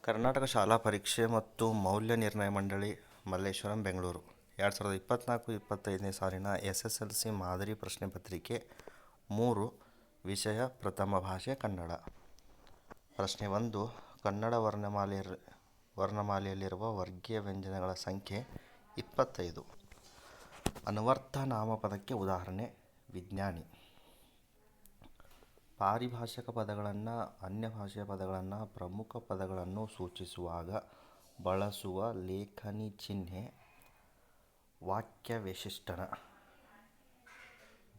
ಕರ್ನಾಟಕ ಶಾಲಾ ಪರೀಕ್ಷೆ ಮತ್ತು ಮೌಲ್ಯ ನಿರ್ಣಯ ಮಂಡಳಿ ಮಲ್ಲೇಶ್ವರಂ ಬೆಂಗಳೂರು 2024-25ನೇ ಸಾಲಿನ SSLC ಮಾದರಿ ಪ್ರಶ್ನೆ ಪತ್ರಿಕೆ 3 ವಿಷಯ ಪ್ರಥಮ ಭಾಷೆ ಕನ್ನಡ. ಪ್ರಶ್ನೆ 1. ಕನ್ನಡ ವರ್ಣಮಾಲೆಯಲ್ಲಿರುವ ವರ್ಗೀಯ ವ್ಯಂಜನಗಳ ಸಂಖ್ಯೆ 25. ಅನ್ವರ್ಥ ನಾಮಪದಕ್ಕೆ ಉದಾಹರಣೆ ವಿಜ್ಞಾನಿ. ಪಾರಿಭಾಷಿಕ ಪದಗಳನ್ನು ಅನ್ಯಭಾಷೆಯ ಪದಗಳನ್ನು ಪ್ರಮುಖ ಪದಗಳನ್ನು ಸೂಚಿಸುವಾಗ ಬಳಸುವ ಲೇಖನಿ ಚಿಹ್ನೆ ವಾಕ್ಯವಿಶೇಷಣ.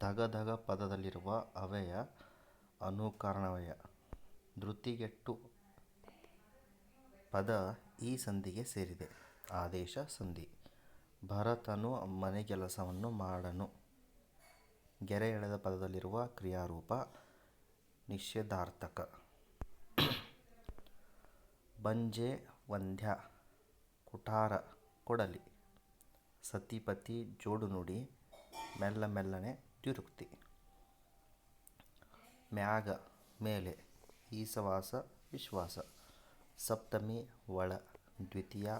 ಧಗಧಗ ಪದದಲ್ಲಿರುವ ಅವ್ಯಯ ಅನುಕರಣವ್ಯಯ. ಧೃತಿಗೆಟ್ಟು ಪದ ಈ ಸಂಧಿಗೆ ಸೇರಿದೆ. ಆದೇಶ ಸಂಧಿ. ಭರತನು ಮನೆಗೆಲಸವನ್ನು ಮಾಡನು. ಗೆರೆ ಎಳೆದ ಪದದಲ್ಲಿರುವ ಕ್ರಿಯಾರೂಪ ನಿಷೇಧಾರ್ಥಕ. ಬಂಜೆ ವಂದ್ಯ ಕುಠಾರ ಕೊಡಲಿ. ಸತಿಪತಿ ಜೋಡುನುಡಿ ಮೆಲ್ಲ ಮೆಲ್ಲನೆ ದ್ವಿರುಕ್ತಿ. ಮ್ಯಾಗ ಮೇಲೆ ಈಸವಾಸ ವಿಶ್ವಾಸ. ಸಪ್ತಮಿ ಒಳ ದ್ವಿತೀಯ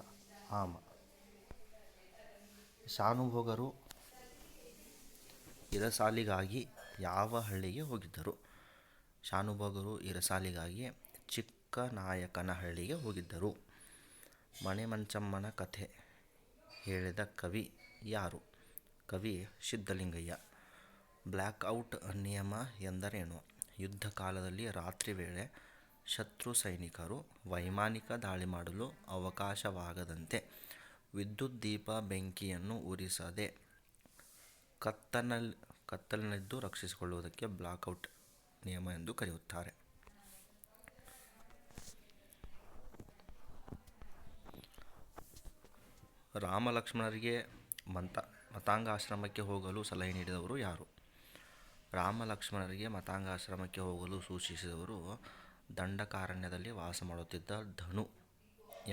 ಆಮ. ಶಾನುಭೋಗರು ಇರಸಾಲಿಗಾಗಿ ಯಾವ ಹಳ್ಳಿಗೆ ಹೋಗಿದ್ದರು? ಶಾನುಭೋಗರು ಇರಸಾಲಿಗಾಗಿ ಚಿಕ್ಕನಾಯಕನಹಳ್ಳಿಗೆ ಹೋಗಿದ್ದರು. ಮಣೆಮಂಚಮ್ಮನ ಕಥೆ ಹೇಳಿದ ಕವಿ ಯಾರು? ಕವಿ ಸಿದ್ಧಲಿಂಗಯ್ಯ. ಬ್ಲ್ಯಾಕ್ಔಟ್ ನಿಯಮ ಎಂದರೇನು? ಯುದ್ಧ ಕಾಲದಲ್ಲಿ ರಾತ್ರಿ ವೇಳೆ ಶತ್ರು ಸೈನಿಕರು ವೈಮಾನಿಕ ದಾಳಿ ಮಾಡಲು ಅವಕಾಶವಾಗದಂತೆ ವಿದ್ಯುತ್ ದೀಪ ಬೆಂಕಿಯನ್ನು ಉರಿಸದೆ ಕತ್ತಲಿನಲ್ಲಿದ್ದು ರಕ್ಷಿಸಿಕೊಳ್ಳುವುದಕ್ಕೆ ಬ್ಲ್ಯಾಕ್ಔಟ್ ನಿಯಮ ಎಂದು ಕರೆಯುತ್ತಾರೆ. ರಾಮ ಲಕ್ಷ್ಮಣರಿಗೆ ಮತಾಂಗಾಶ್ರಮಕ್ಕೆ ಹೋಗಲು ಸಲಹೆ ನೀಡಿದವರು ಯಾರು? ರಾಮ ಲಕ್ಷ್ಮಣರಿಗೆ ಮತಾಂಗಾಶ್ರಮಕ್ಕೆ ಹೋಗಲು ಸೂಚಿಸಿದವರು ದಂಡಕಾರಣ್ಯದಲ್ಲಿ ವಾಸ ಮಾಡುತ್ತಿದ್ದ ಧನು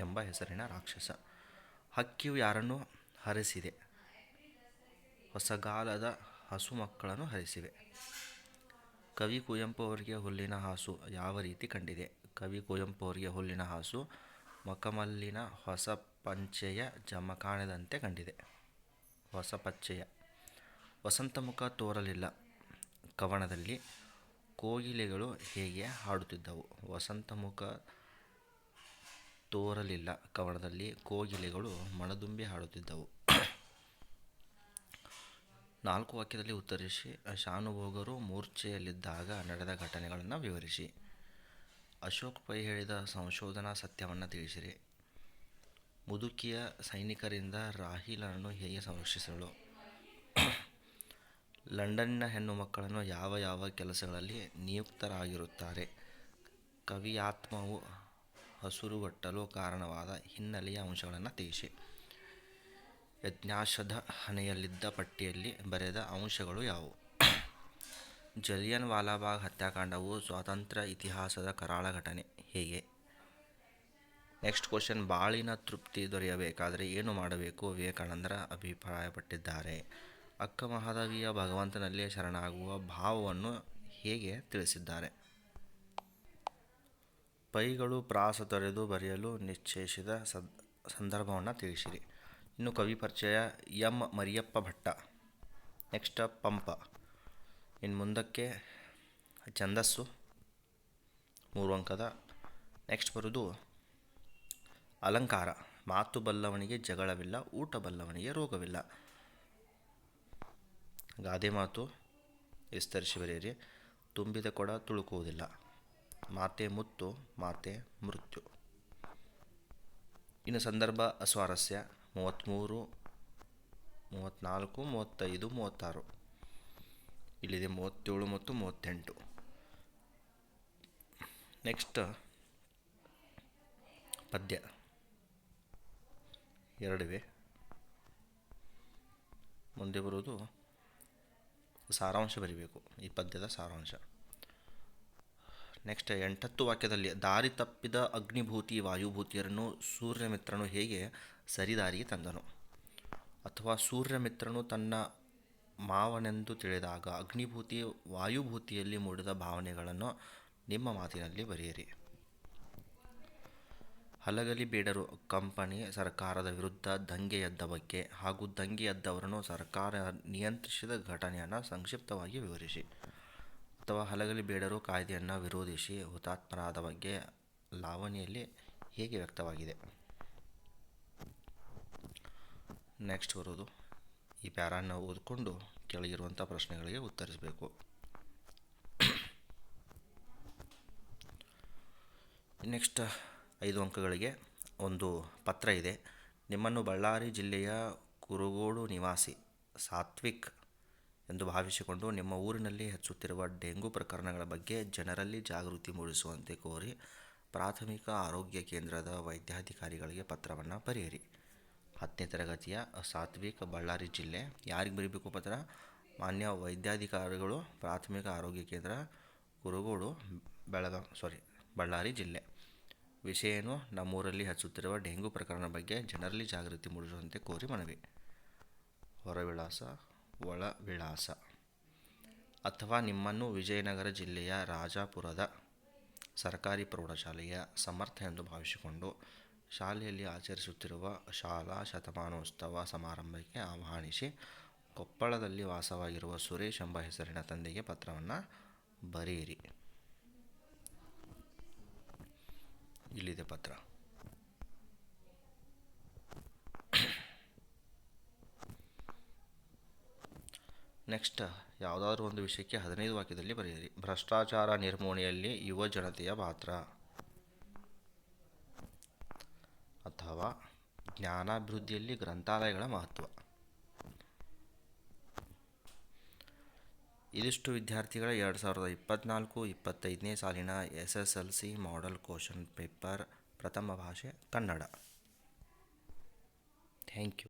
ಎಂಬ ಹೆಸರಿನ ರಾಕ್ಷಸ. ಹಕ್ಕಿಯು ಯಾರನ್ನು ಹರಿಸಿದೆ? ಹೊಸಗಾಲದ ಹಸು ಮಕ್ಕಳನ್ನು ಹರಿಸಿವೆ. ಕವಿ ಕುವೆಂಪು ಅವರಿಗೆ ಹುಲ್ಲಿನ ಹಾಸು ಯಾವ ರೀತಿ ಕಂಡಿದೆ? ಕವಿ ಕುವೆಂಪು ಅವರಿಗೆ ಹುಲ್ಲಿನ ಹಾಸು ಮಖಮಲ್ಲಿನ ಹೊಸ ಪಂಚೆಯ ಜಮಖಾನದಂತೆ ಕಂಡಿದೆ. ಹೊಸ ಪಂಚೆಯ. ವಸಂತಮುಖ ತೋರಲಿಲ್ಲ ಕವನದಲ್ಲಿ ಕೋಗಿಲೆಗಳು ಹೇಗೆ ಹಾಡುತ್ತಿದ್ದವು? ವಸಂತಮುಖ ತೋರಲಿಲ್ಲ ಕವನದಲ್ಲಿ ಕೋಗಿಲೆಗಳು ಮನದುಂಬಿ ಹಾಡುತ್ತಿದ್ದವು. 4 ವಾಕ್ಯದಲ್ಲಿ ಉತ್ತರಿಸಿ. ಶಾನುಭೋಗರು ಮೂರ್ಛೆಯಲ್ಲಿದ್ದಾಗ ನಡೆದ ಘಟನೆಗಳನ್ನು ವಿವರಿಸಿ. ಅಶೋಕ್ ಪೈ ಹೇಳಿದ ಸಂಶೋಧನಾ ಸತ್ಯವನ್ನು ತಿಳಿಸಿರಿ. ಮುದುಕಿಯ ಸೈನಿಕರಿಂದ ರಾಹೀಲನನ್ನು ಹೇಗೆ ಸಂರಕ್ಷಿಸಲು? ಲಂಡನ್ನಿನ ಹೆಣ್ಣು ಮಕ್ಕಳನ್ನು ಯಾವ ಯಾವ ಕೆಲಸಗಳಲ್ಲಿ ನಿಯುಕ್ತರಾಗಿರುತ್ತಾರೆ? ಕವಿಯಾತ್ಮವು ಹಸುರುಗಟ್ಟಲು ಕಾರಣವಾದ ಹಿನ್ನೆಲೆಯ ಅಂಶಗಳನ್ನು ತಿಳಿಸಿ. ಯಜ್ಞಾಶ್ವದ ಹಣೆಯಲ್ಲಿದ್ದ ಪಟ್ಟಿಯಲ್ಲಿ ಬರೆದ ಅಂಶಗಳು ಯಾವುವು? ಜಲಿಯನ್ ವಾಲಾಬಾಗ್ ಹತ್ಯಾಕಾಂಡವು ಸ್ವಾತಂತ್ರ್ಯ ಇತಿಹಾಸದ ಕರಾಳ ಘಟನೆ. ಹೇಗೆ? Next question. ಬಾಳಿನ ತೃಪ್ತಿ ದೊರೆಯಬೇಕಾದರೆ ಏನು ಮಾಡಬೇಕು? ವಿವೇಕಾನಂದರ ಅಭಿಪ್ರಾಯಪಟ್ಟಿದ್ದಾರೆ. ಅಕ್ಕ ಮಹಾದೇವಿಯ ಭಗವಂತನಲ್ಲೇ ಶರಣಾಗುವ ಭಾವವನ್ನು ಹೇಗೆ ತಿಳಿಸಿದ್ದಾರೆ? ಪೈಗಳು ಪ್ರಾಸ ತೊರೆದು ಬರೆಯಲು ನಿಶ್ಚಯಿಸಿದ ಸಂದರ್ಭವನ್ನು ತಿಳಿಸಿರಿ. ಇನ್ನು ಕವಿ ಪರಿಚಯ. ಎಂ ಮರಿಯಪ್ಪ ಭಟ್ಟ. ನೆಕ್ಸ್ಟ್ ಪಂಪ. ಇನ್ನು ಮುಂದಕ್ಕೆ ಛಂದಸ್ಸು 3 ಅಂಕದ. ನೆಕ್ಸ್ಟ್ ಬರೋದು ಅಲಂಕಾರ. ಮಾತು ಬಲ್ಲವನಿಗೆ ಜಗಳವಿಲ್ಲ, ಊಟ ಬಲ್ಲವನಿಗೆ ರೋಗವಿಲ್ಲ. ಗಾದೆ ಮಾತು ವಿಸ್ತರಿಸಿ ಬರೆಯಿರಿ. ತುಂಬಿದ ಕೊಡ ತುಳುಕುವುದಿಲ್ಲ. ಮಾತೆ ಮುತ್ತು, ಮಾತೆ ಮೃತ್ಯು. ಇನ್ನು ಸಂದರ್ಭ ಅಸ್ವಾರಸ್ಯ 33, 34, 35, 36. ಇಲ್ಲಿದೆ 37 ಮತ್ತು 38. ನೆಕ್ಸ್ಟ್ ಪದ್ಯ 2 ಮುಂದೆ ಬರುವುದು ಸಾರಾಂಶ ಬರೀಬೇಕು. ಈ ಪದ್ಯದ ಸಾರಾಂಶ. ನೆಕ್ಸ್ಟ್ 8 ವಾಕ್ಯದಲ್ಲಿ ದಾರಿ ತಪ್ಪಿದ ಅಗ್ನಿಭೂತಿ ವಾಯುಭೂತಿಯರನ್ನು ಸೂರ್ಯಮಿತ್ರನು ಹೇಗೆ ಸರಿದಾರಿಗೆ ತಂದನು? ಅಥವಾ ಸೂರ್ಯಮಿತ್ರನು ತನ್ನ ಮಾವನೆಂದು ತಿಳಿದಾಗ ಅಗ್ನಿಭೂತಿ ವಾಯುಭೂತಿಯಲ್ಲಿ ಮೂಡಿದ ಭಾವನೆಗಳನ್ನು ನಿಮ್ಮ ಮಾತಿನಲ್ಲಿ ಬರೆಯಿರಿ. ಹಲಗಲಿ ಬೇಡರು ಕಂಪನಿ ಸರ್ಕಾರದ ವಿರುದ್ಧ ದಂಗೆ ಎದ್ದ ಬಗ್ಗೆ ಹಾಗೂ ದಂಗೆ ಎದ್ದವರನ್ನು ಸರ್ಕಾರ ನಿಯಂತ್ರಿಸಿದ ಘಟನೆಯನ್ನು ಸಂಕ್ಷಿಪ್ತವಾಗಿ ವಿವರಿಸಿ. ಅಥವಾ ಹಲಗಲಿ ಬೇಡರು ಕಾಯ್ದೆಯನ್ನು ವಿರೋಧಿಸಿ ಹುತಾತ್ಮರಾದ ಬಗ್ಗೆ ಲಾವಣಿಯಲ್ಲಿ ಹೇಗೆ ವ್ಯಕ್ತವಾಗಿದೆ. ನೆಕ್ಸ್ಟ್ ಬರೋದು ಈ ಪ್ಯಾರನ್ನು ಓದಿಕೊಂಡು ಕೆಳಗಿರುವಂಥ ಪ್ರಶ್ನೆಗಳಿಗೆ ಉತ್ತರಿಸಬೇಕು. ನೆಕ್ಸ್ಟ್ 5 ಅಂಕಗಳಿಗೆ ಒಂದು ಪತ್ರ ಇದೆ. ನಿಮ್ಮನ್ನು ಬಳ್ಳಾರಿ ಜಿಲ್ಲೆಯ ಕುರುಗೋಡು ನಿವಾಸಿ ಸಾತ್ವಿಕ್ ಎಂದು ಭಾವಿಸಿಕೊಂಡು ನಿಮ್ಮ ಊರಿನಲ್ಲಿ ಹೆಚ್ಚುತ್ತಿರುವ ಡೆಂಗು ಪ್ರಕರಣಗಳ ಬಗ್ಗೆ ಜನರಲ್ಲಿ ಜಾಗೃತಿ ಮೂಡಿಸುವಂತೆ ಕೋರಿ ಪ್ರಾಥಮಿಕ ಆರೋಗ್ಯ ಕೇಂದ್ರದ ವೈದ್ಯಾಧಿಕಾರಿಗಳಿಗೆ ಪತ್ರವನ್ನು ಬರೆಯಿರಿ. 10ನೇ ತರಗತಿಯ ಸಾತ್ವಿಕ್, ಬಳ್ಳಾರಿ ಜಿಲ್ಲೆ. ಯಾರಿಗೆ ಬರೀಬೇಕು ಪತ್ರ? ಮಾನ್ಯ ವೈದ್ಯಾಧಿಕಾರಿಗಳು, ಪ್ರಾಥಮಿಕ ಆರೋಗ್ಯ ಕೇಂದ್ರ, ಕುರುಗೋಡು, ಬಳ್ಳಾರಿ ಜಿಲ್ಲೆ. ವಿಷಯ ಏನು? ನಮ್ಮೂರಲ್ಲಿ ಹೆಚ್ಚುತ್ತಿರುವ ಡೆಂಗು ಪ್ರಕರಣ ಬಗ್ಗೆ ಜನರಲ್ಲಿ ಜಾಗೃತಿ ಮೂಡಿಸುವಂತೆ ಕೋರಿ ಮನವಿ. ಹೊರವಿಳಾಸ, ಒಳ ವಿಳಾಸ. ಅಥವಾ ನಿಮ್ಮನ್ನು ವಿಜಯನಗರ ಜಿಲ್ಲೆಯ ರಾಜಾಪುರದ ಸರ್ಕಾರಿ ಪ್ರೌಢಶಾಲೆಯ ಸಮರ್ಥ ಎಂದು ಭಾವಿಸಿಕೊಂಡು ಶಾಲೆಯಲ್ಲಿ ಆಚರಿಸುತ್ತಿರುವ ಶಾಲಾ ಶತಮಾನೋತ್ಸವ ಸಮಾರಂಭಕ್ಕೆ ಆಹ್ವಾನಿಸಿ ಕೊಪ್ಪಳದಲ್ಲಿ ವಾಸವಾಗಿರುವ ಸುರೇಶ್ ಎಂಬ ಹೆಸರಿನ ತಂದೆಗೆ ಪತ್ರವನ್ನು ಬರೆಯಿರಿ. ಇಲ್ಲಿದೆ ಪತ್ರ. ನೆಕ್ಸ್ಟ್, ಯಾವುದಾದ್ರೂ ಒಂದು ವಿಷಯಕ್ಕೆ 15 ವಾಕ್ಯದಲ್ಲಿ ಬರೆಯಿರಿ. ಭ್ರಷ್ಟಾಚಾರ ನಿರ್ಮೂಲನೆಯಲ್ಲಿ ಯುವ ಜನತೆಯ ಪಾತ್ರ. ಅಥವಾ ಜ್ಞಾನಾಭಿವೃದ್ಧಿಯಲ್ಲಿ ಗ್ರಂಥಾಲಯಗಳ ಮಹತ್ವ. ಇದಿಷ್ಟು ವಿದ್ಯಾರ್ಥಿಗಳ 2024-25ನೇ ಸಾಲಿನ SSLC ಮಾಡೆಲ್ ಕ್ವಶನ್ ಪೇಪರ್ ಪ್ರಥಮ ಭಾಷೆ ಕನ್ನಡ. Thank you.